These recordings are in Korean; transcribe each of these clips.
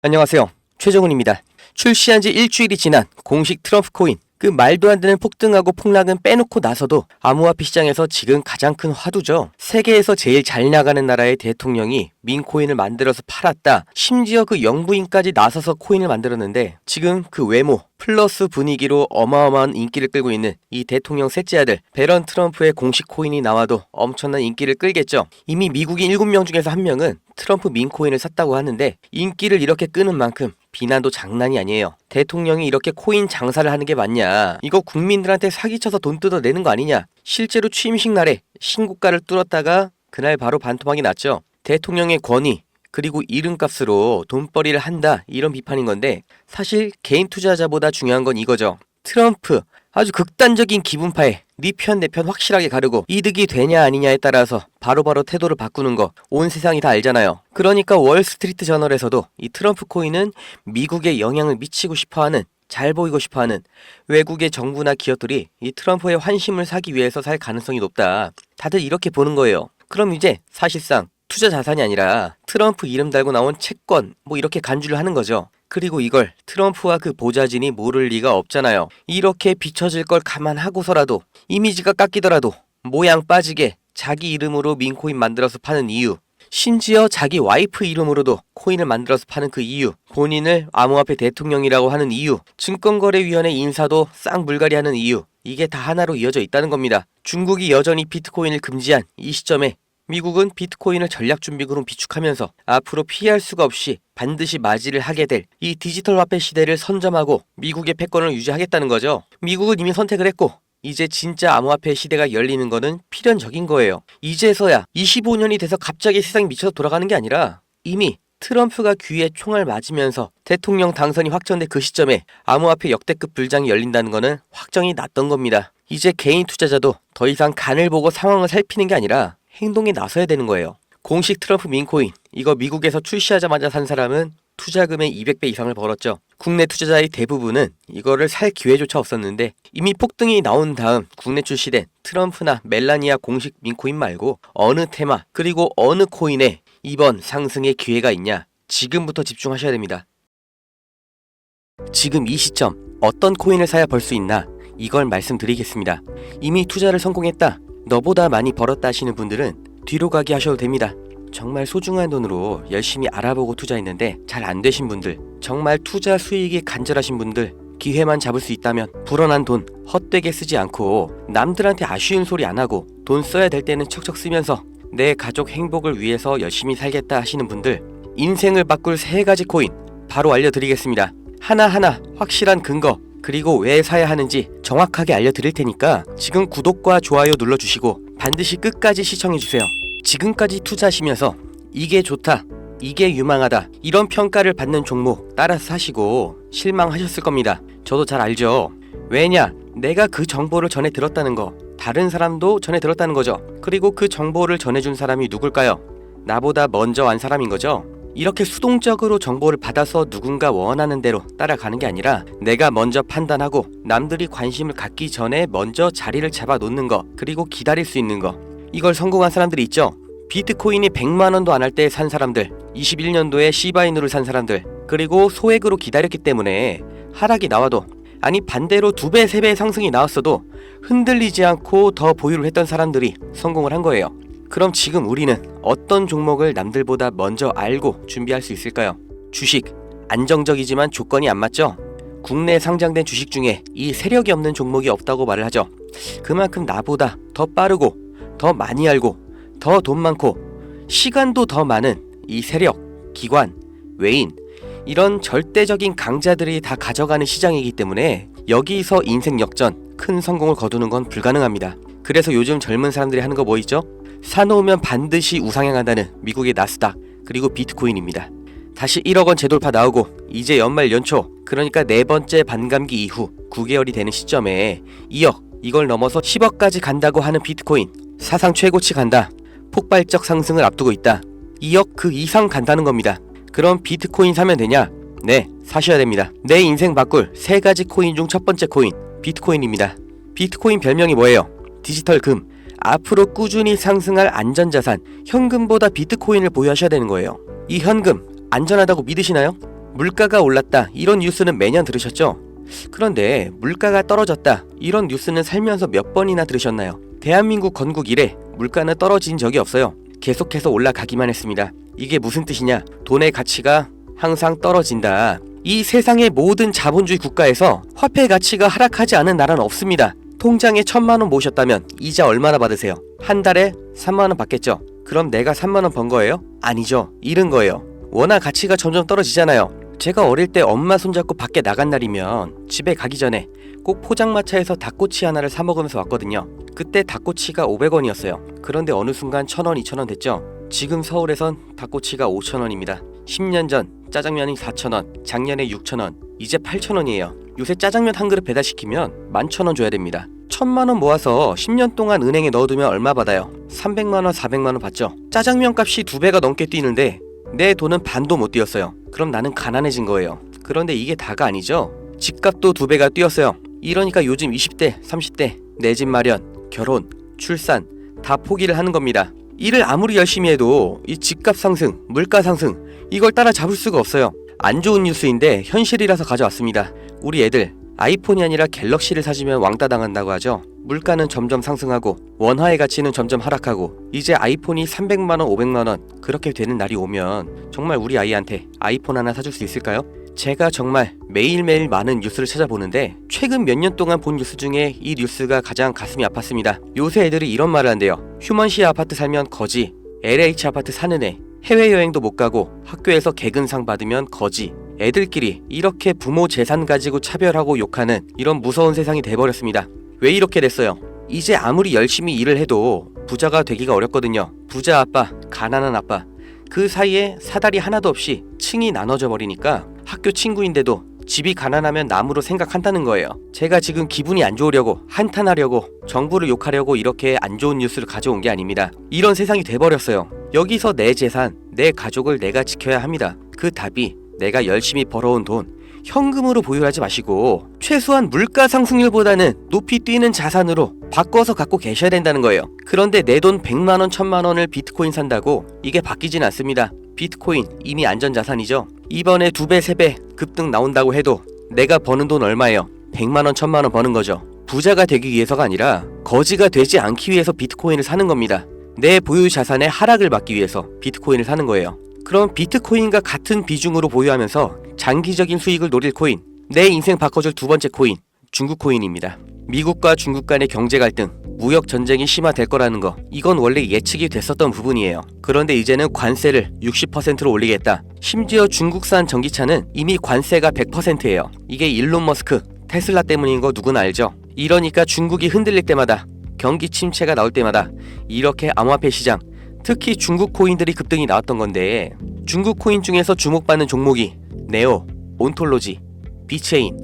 안녕하세요. 최정훈입니다. 출시한 지 일주일이 지난 공식 트럼프 코인. 그 말도 안 되는 폭등하고 폭락은 빼놓고 나서도 암호화폐 시장에서 지금 가장 큰 화두죠. 세계에서 제일 잘 나가는 나라의 대통령이 민코인을 만들어서 팔았다. 심지어 그 영부인까지 나서서 코인을 만들었는데 지금 그 외모 플러스 분위기로 어마어마한 인기를 끌고 있는 이 대통령 셋째 아들 배런 트럼프의 공식 코인이 나와도 엄청난 인기를 끌겠죠. 이미 미국인 7명 중에서 1명은 트럼프 민코인을 샀다고 하는데 인기를 이렇게 끄는 만큼 비난도 장난이 아니에요. 대통령이 이렇게 코인 장사를 하는 게 맞냐? 이거 국민들한테 사기쳐서 돈 뜯어내는 거 아니냐? 실제로 취임식 날에 신고가를 뚫었다가 그날 바로 반토막이 났죠. 대통령의 권위 그리고 이름값으로 돈벌이를 한다 이런 비판인 건데 사실 개인 투자자보다 중요한 건 이거죠. 트럼프 아주 극단적인 기분파에 네 편 내 편 확실하게 가르고 이득이 되냐 아니냐에 따라서 바로바로 태도를 바꾸는 거 온 세상이 다 알잖아요. 그러니까 월스트리트 저널에서도 이 트럼프 코인은 미국에 영향을 미치고 싶어하는 잘 보이고 싶어하는 외국의 정부나 기업들이 이 트럼프의 환심을 사기 위해서 살 가능성이 높다. 다들 이렇게 보는 거예요. 그럼 이제 사실상 투자 자산이 아니라 트럼프 이름 달고 나온 채권 뭐 이렇게 간주를 하는 거죠. 그리고 이걸 트럼프와 그 보좌진이 모를 리가 없잖아요. 이렇게 비춰질 걸 감안하고서라도 이미지가 깎이더라도 모양 빠지게 자기 이름으로 민코인 만들어서 파는 이유, 심지어 자기 와이프 이름으로도 코인을 만들어서 파는 그 이유, 본인을 암호화폐 대통령이라고 하는 이유, 증권거래위원회 인사도 싹 물갈이 하는 이유, 이게 다 하나로 이어져 있다는 겁니다. 중국이 여전히 비트코인을 금지한 이 시점에 미국은 비트코인을 전략준비금으로 비축하면서 앞으로 피할 수가 없이 반드시 맞이를 하게 될 이 디지털 화폐 시대를 선점하고 미국의 패권을 유지하겠다는 거죠. 미국은 이미 선택을 했고 이제 진짜 암호화폐 시대가 열리는 거는 필연적인 거예요. 이제서야 25년이 돼서 갑자기 세상이 미쳐서 돌아가는 게 아니라 이미 트럼프가 귀에 총알 맞으면서 대통령 당선이 확정된 그 시점에 암호화폐 역대급 불장이 열린다는 거는 확정이 났던 겁니다. 이제 개인 투자자도 더 이상 간을 보고 상황을 살피는 게 아니라 행동에 나서야 되는 거예요. 공식 트럼프 민코인 이거 미국에서 출시하자마자 산 사람은 투자금의 200배 이상을 벌었죠. 국내 투자자의 대부분은 이거를 살 기회조차 없었는데 이미 폭등이 나온 다음 국내 출시된 트럼프나 멜라니아 공식 민코인 말고 어느 테마 그리고 어느 코인에 이번 상승의 기회가 있냐 지금부터 집중하셔야 됩니다. 지금 이 시점 어떤 코인을 사야 벌 수 있나 이걸 말씀드리겠습니다. 이미 투자를 성공했다 너보다 많이 벌었다 하시는 분들은 뒤로 가기 하셔도 됩니다. 정말 소중한 돈으로 열심히 알아보고 투자했는데 잘 안 되신 분들, 정말 투자 수익이 간절하신 분들, 기회만 잡을 수 있다면 불어난 돈 헛되게 쓰지 않고 남들한테 아쉬운 소리 안 하고 돈 써야 될 때는 척척 쓰면서 내 가족 행복을 위해서 열심히 살겠다 하시는 분들, 인생을 바꿀 3가지 코인 바로 알려드리겠습니다. 하나하나 확실한 근거 그리고 왜 사야 하는지 정확하게 알려드릴 테니까 지금 구독과 좋아요 눌러주시고 반드시 끝까지 시청해주세요. 지금까지 투자하시면서 이게 좋다, 이게 유망하다 이런 평가를 받는 종목 따라서 사시고 실망하셨을 겁니다. 저도 잘 알죠. 왜냐? 내가 그 정보를 전해 들었다는 거 다른 사람도 전해 들었다는 거죠. 그리고 그 정보를 전해준 사람이 누굴까요? 나보다 먼저 안 사람인 거죠. 이렇게 수동적으로 정보를 받아서 누군가 원하는 대로 따라가는 게 아니라 내가 먼저 판단하고 남들이 관심을 갖기 전에 먼저 자리를 잡아 놓는 거 그리고 기다릴 수 있는 거 이걸 성공한 사람들이 있죠. 비트코인이 100만원도 안 할 때 산 사람들 21년도에 시바이누를 산 사람들 그리고 소액으로 기다렸기 때문에 하락이 나와도 아니 반대로 2배 3배 상승이 나왔어도 흔들리지 않고 더 보유를 했던 사람들이 성공을 한 거예요. 그럼 지금 우리는 어떤 종목을 남들보다 먼저 알고 준비할 수 있을까요? 주식, 안정적이지만 조건이 안 맞죠? 국내에 상장된 주식 중에 이 세력이 없는 종목이 없다고 말을 하죠. 그만큼 나보다 더 빠르고 더 많이 알고 더 돈 많고 시간도 더 많은 이 세력, 기관, 외인 이런 절대적인 강자들이 다 가져가는 시장이기 때문에 여기서 인생 역전, 큰 성공을 거두는 건 불가능합니다. 그래서 요즘 젊은 사람들이 하는 거 뭐 있죠? 사놓으면 반드시 우상향한다는 미국의 나스닥 그리고 비트코인입니다. 다시 1억원 재돌파 나오고 이제 연말 연초 그러니까 4번째 반감기 이후 9개월이 되는 시점에 2억 이걸 넘어서 10억까지 간다고 하는 비트코인 사상 최고치 간다. 폭발적 상승을 앞두고 있다. 2억 그 이상 간다는 겁니다. 그럼 비트코인 사면 되냐? 네, 사셔야 됩니다. 내 인생 바꿀 3가지 코인 중 첫 번째 코인 비트코인입니다. 비트코인 별명이 뭐예요? 디지털 금. 앞으로 꾸준히 상승할 안전자산 현금보다 비트코인을 보유하셔야 되는 거예요. 이 현금 안전하다고 믿으시나요? 물가가 올랐다 이런 뉴스는 매년 들으셨죠? 그런데 물가가 떨어졌다 이런 뉴스는 살면서 몇 번이나 들으셨나요? 대한민국 건국 이래 물가는 떨어진 적이 없어요. 계속해서 올라가기만 했습니다. 이게 무슨 뜻이냐? 돈의 가치가 항상 떨어진다. 이 세상의 모든 자본주의 국가에서 화폐 가치가 하락하지 않은 나라는 없습니다. 통장에 1,000만 원 모으셨다면 이자 얼마나 받으세요? 한 달에 3만 원 받겠죠? 그럼 내가 3만 원 번 거예요? 아니죠. 잃은 거예요. 원화 가치가 점점 떨어지잖아요. 제가 어릴 때 엄마 손잡고 밖에 나간 날이면 집에 가기 전에 꼭 포장마차에서 닭꼬치 하나를 사 먹으면서 왔거든요. 그때 닭꼬치가 500원이었어요. 그런데 어느 순간 1,000원, 2,000원 됐죠? 지금 서울에선 닭꼬치가 5,000원입니다. 10년 전 짜장면이 4,000원, 작년에 6,000원, 이제 8,000원이에요. 요새 짜장면 한 그릇 배달시키면 11,000원 줘야 됩니다. 1,000만 원 모아서 10년 동안 은행에 넣어두면 얼마 받아요? 300만 원, 400만 원 받죠? 짜장면 값이 2배가 넘게 뛰는데 내 돈은 반도 못 뛰었어요. 그럼 나는 가난해진 거예요. 그런데 이게 다가 아니죠? 집값도 2배가 뛰었어요. 이러니까 요즘 20대, 30대 내 집 마련, 결혼, 출산 다 포기를 하는 겁니다. 일을 아무리 열심히 해도 이 집값 상승, 물가 상승 이걸 따라잡을 수가 없어요. 안 좋은 뉴스인데 현실이라서 가져왔습니다. 우리 애들 아이폰이 아니라 갤럭시를 사주면 왕따 당한다고 하죠. 물가는 점점 상승하고 원화의 가치는 점점 하락하고 이제 아이폰이 300만 원, 500만 원 그렇게 되는 날이 오면 정말 우리 아이한테 아이폰 하나 사줄 수 있을까요? 제가 정말 매일매일 많은 뉴스를 찾아보는데 최근 몇 년 동안 본 뉴스 중에 이 뉴스가 가장 가슴이 아팠습니다. 요새 애들이 이런 말을 한대요. 휴먼시 아파트 살면 거지, LH 아파트 사는 애, 해외여행도 못 가고 학교에서 개근상 받으면 거지. 애들끼리 이렇게 부모 재산 가지고 차별하고 욕하는 이런 무서운 세상이 돼버렸습니다. 왜 이렇게 됐어요? 이제 아무리 열심히 일을 해도 부자가 되기가 어렵거든요. 부자 아빠, 가난한 아빠 그 사이에 사다리 하나도 없이 층이 나눠져 버리니까 학교 친구인데도 집이 가난하면 남으로 생각한다는 거예요. 제가 지금 기분이 안 좋으려고 한탄하려고 정부를 욕하려고 이렇게 안 좋은 뉴스를 가져온 게 아닙니다. 이런 세상이 돼버렸어요. 여기서 내 재산, 내 가족을 내가 지켜야 합니다. 그 답이 내가 열심히 벌어온 돈 현금으로 보유하지 마시고 최소한 물가 상승률보다는 높이 뛰는 자산으로 바꿔서 갖고 계셔야 된다는 거예요. 그런데 내 돈 100만 원, 1000만 원을 비트코인 산다고 이게 바뀌진 않습니다. 비트코인 이미 안전자산이죠. 이번에 2배, 3배 급등 나온다고 해도 내가 버는 돈 얼마예요? 100만 원, 1000만 원 버는 거죠. 부자가 되기 위해서가 아니라 거지가 되지 않기 위해서 비트코인을 사는 겁니다. 내 보유 자산의 하락을 막기 위해서 비트코인을 사는 거예요. 그럼 비트코인과 같은 비중으로 보유하면서 장기적인 수익을 노릴 코인, 내 인생 바꿔줄 두 번째 코인, 중국 코인입니다. 미국과 중국 간의 경제 갈등, 무역 전쟁이 심화될 거라는 거, 이건 원래 예측이 됐었던 부분이에요. 그런데 이제는 관세를 60%로 올리겠다. 심지어 중국산 전기차는 이미 관세가 100%예요. 이게 일론 머스크, 테슬라 때문인 거 누구나 알죠? 이러니까 중국이 흔들릴 때마다, 경기 침체가 나올 때마다 이렇게 암호화폐 시장, 특히 중국 코인들이 급등이 나왔던 건데, 중국 코인 중에서 주목받는 종목이 네오, 온톨로지, 비체인,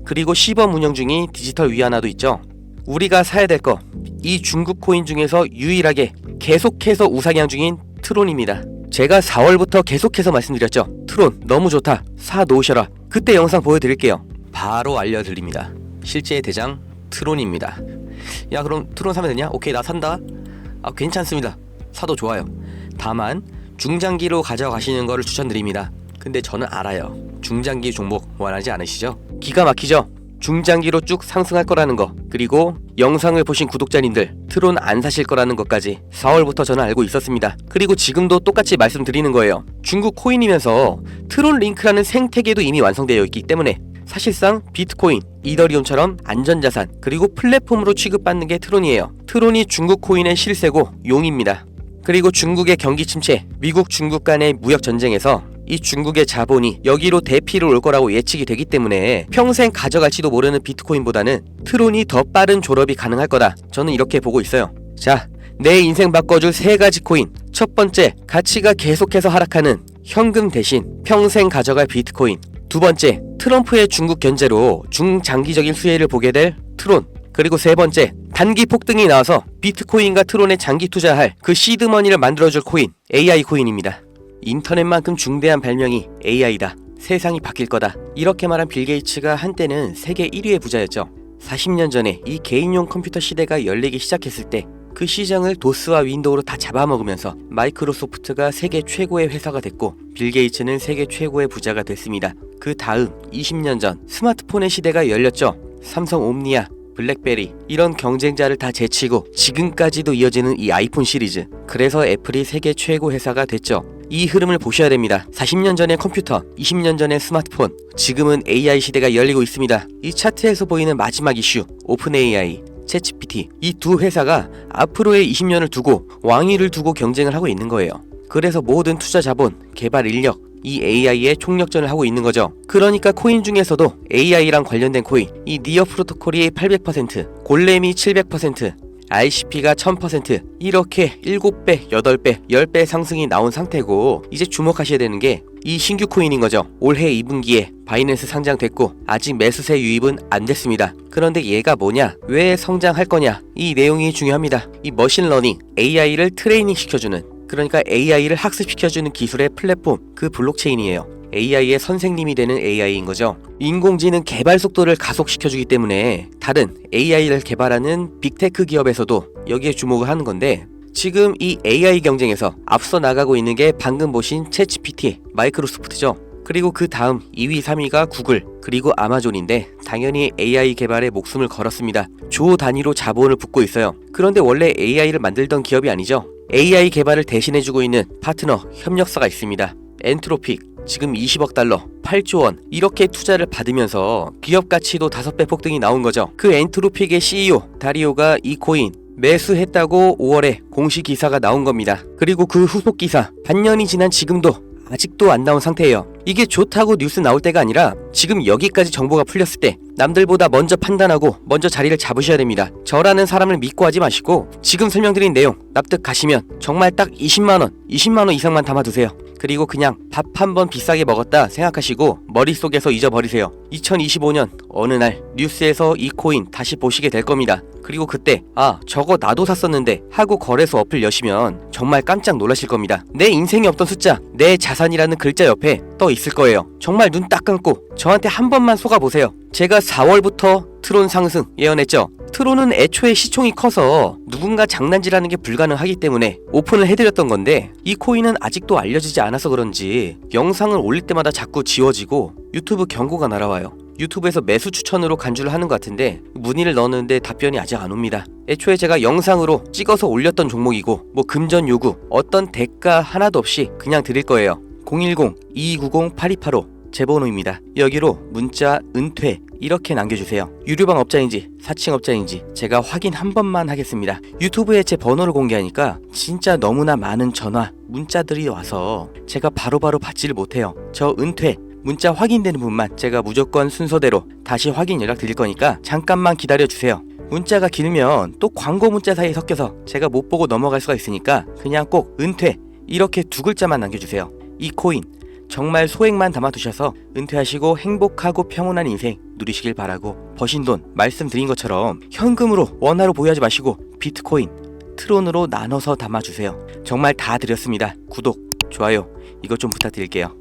그리고 시범 운영 중인 디지털 위안화도 있죠. 우리가 사야 될 거, 이 중국 코인 중에서 유일하게 계속해서 우상향 중인 트론입니다. 제가 4월부터 계속해서 말씀드렸죠. 트론 너무 좋다, 사 놓으셔라. 그때 영상 보여드릴게요. 바로 알려드립니다. 실제의 대장 트론입니다. 야, 그럼 트론 사면 되냐? 오케이, 나 산다. 아, 괜찮습니다. 사도 좋아요. 다만 중장기로 가져가시는 거를 추천드립니다. 근데 저는 알아요. 중장기 종목 원하지 않으시죠? 기가 막히죠? 중장기로 쭉 상승할 거라는 거, 그리고 영상을 보신 구독자님들 트론 안 사실 거라는 것까지 4월부터 저는 알고 있었습니다. 그리고 지금도 똑같이 말씀드리는 거예요. 중국 코인이면서 트론 링크라는 생태계도 이미 완성되어 있기 때문에 사실상 비트코인, 이더리움처럼 안전자산, 그리고 플랫폼으로 취급받는 게 트론이에요. 트론이 중국 코인의 실세고 용입니다. 그리고 중국의 경기 침체, 미국 중국 간의 무역 전쟁에서 이 중국의 자본이 여기로 대피를 올 거라고 예측이 되기 때문에 평생 가져갈지도 모르는 비트코인보다는 트론이 더 빠른 졸업이 가능할 거다. 저는 이렇게 보고 있어요. 자, 내 인생 바꿔줄 3가지 코인. 첫 번째, 가치가 계속해서 하락하는 현금 대신 평생 가져갈 비트코인. 두 번째, 트럼프의 중국 견제로 중장기적인 수혜를 보게 될 트론. 그리고 세 번째, 단기 폭등이 나와서 비트코인과 트론에 장기 투자할 그 시드머니를 만들어줄 코인, AI 코인입니다. 인터넷만큼 중대한 발명이 AI다. 세상이 바뀔 거다. 이렇게 말한 빌 게이츠가 한때는 세계 1위의 부자였죠. 40년 전에 이 개인용 컴퓨터 시대가 열리기 시작했을 때 그 시장을 도스와 윈도우로 다 잡아먹으면서 마이크로소프트가 세계 최고의 회사가 됐고 빌 게이츠는 세계 최고의 부자가 됐습니다. 그 다음 20년 전 스마트폰의 시대가 열렸죠. 삼성 옴니아, 블랙베리 이런 경쟁자를 다 제치고 지금까지도 이어지는 이 아이폰 시리즈. 그래서 애플이 세계 최고 회사가 됐죠. 이 흐름을 보셔야 됩니다. 40년 전의 컴퓨터, 20년 전의 스마트폰, 지금은 AI 시대가 열리고 있습니다. 이 차트에서 보이는 마지막 이슈, 오픈 AI, 챗GPT 이 두 회사가 앞으로의 20년을 두고 왕위를 두고 경쟁을 하고 있는 거예요. 그래서 모든 투자 자본, 개발 인력, 이 AI의 총력전을 하고 있는 거죠. 그러니까 코인 중에서도 AI랑 관련된 코인, 이 니어 프로토콜이 800%, 골렘이 700%, ICP가 1000% 이렇게 7배, 8배, 10배 상승이 나온 상태고 이제 주목하셔야 되는 게 이 신규 코인인 거죠. 올해 2분기에 바이낸스 상장됐고 아직 매수세 유입은 안 됐습니다. 그런데 얘가 뭐냐? 왜 성장할 거냐? 이 내용이 중요합니다. 이 머신러닝, AI를 트레이닝 시켜주는 그러니까 AI를 학습시켜주는 기술의 플랫폼, 그 블록체인이에요. AI의 선생님이 되는 AI인 거죠. 인공지능 개발 속도를 가속시켜주기 때문에 다른 AI를 개발하는 빅테크 기업에서도 여기에 주목을 하는 건데 지금 이 AI 경쟁에서 앞서 나가고 있는 게 방금 보신 챗GPT, 마이크로소프트죠. 그리고 그 다음 2위, 3위가 구글, 그리고 아마존인데 당연히 AI 개발에 목숨을 걸었습니다. 조 단위로 자본을 붓고 있어요. 그런데 원래 AI를 만들던 기업이 아니죠. AI 개발을 대신해주고 있는 파트너, 협력사가 있습니다. 엔트로픽, 지금 20억 달러, 8조 원 이렇게 투자를 받으면서 기업 가치도 5배 폭등이 나온 거죠. 그 엔트로픽의 CEO, 다리오가 이 코인 매수했다고 5월에 공식 기사가 나온 겁니다. 그리고 그 후속 기사, 반년이 지난 지금도 아직도 안 나온 상태예요. 이게 좋다고 뉴스 나올 때가 아니라 지금 여기까지 정보가 풀렸을 때 남들보다 먼저 판단하고 먼저 자리를 잡으셔야 됩니다. 저라는 사람을 믿고 하지 마시고 지금 설명드린 내용 납득 가시면 정말 딱 20만원 이상만 담아두세요. 그리고 그냥 밥 한 번 비싸게 먹었다 생각하시고 머릿속에서 잊어버리세요. 2025년 어느 날 뉴스에서 이 코인 다시 보시게 될 겁니다. 그리고 그때 아 저거 나도 샀었는데 하고 거래소 어플 여시면 정말 깜짝 놀라실 겁니다. 내 인생에 없던 숫자, 내 자산이라는 글자 옆에 떠 있을 거예요. 정말 눈 딱 감고 저한테 한 번만 속아보세요. 제가 4월부터 트론 상승 예언했죠. 트론은 애초에 시총이 커서 누군가 장난질하는 게 불가능하기 때문에 오픈을 해드렸던 건데 이 코인은 아직도 알려지지 않아서 그런지 영상을 올릴 때마다 자꾸 지워지고 유튜브 경고가 날아와요. 유튜브에서 매수 추천으로 간주를 하는 것 같은데 문의를 넣었는데 답변이 아직 안 옵니다. 애초에 제가 영상으로 찍어서 올렸던 종목이고 뭐 금전 요구 어떤 대가 하나도 없이 그냥 드릴 거예요. 010-2290-8285 제 번호입니다. 여기로 문자 은퇴 이렇게 남겨주세요. 유료방 업자인지 사칭 업자인지 제가 확인 한 번만 하겠습니다. 유튜브에 제 번호를 공개하니까 진짜 너무나 많은 전화, 문자들이 와서 제가 바로바로 받지를 못해요. 저 은퇴 문자 확인되는 분만 제가 무조건 순서대로 다시 확인 연락 드릴 거니까 잠깐만 기다려주세요. 문자가 길면 또 광고 문자 사이에 섞여서 제가 못 보고 넘어갈 수가 있으니까 그냥 꼭 은퇴 이렇게 두 글자만 남겨주세요. 이 코인 정말 소액만 담아두셔서 은퇴하시고 행복하고 평온한 인생 누리시길 바라고 버신 돈 말씀드린 것처럼 현금으로 원화로 보유하지 마시고 비트코인, 트론으로 나눠서 담아주세요. 정말 다 드렸습니다. 구독, 좋아요 이것 좀 부탁드릴게요.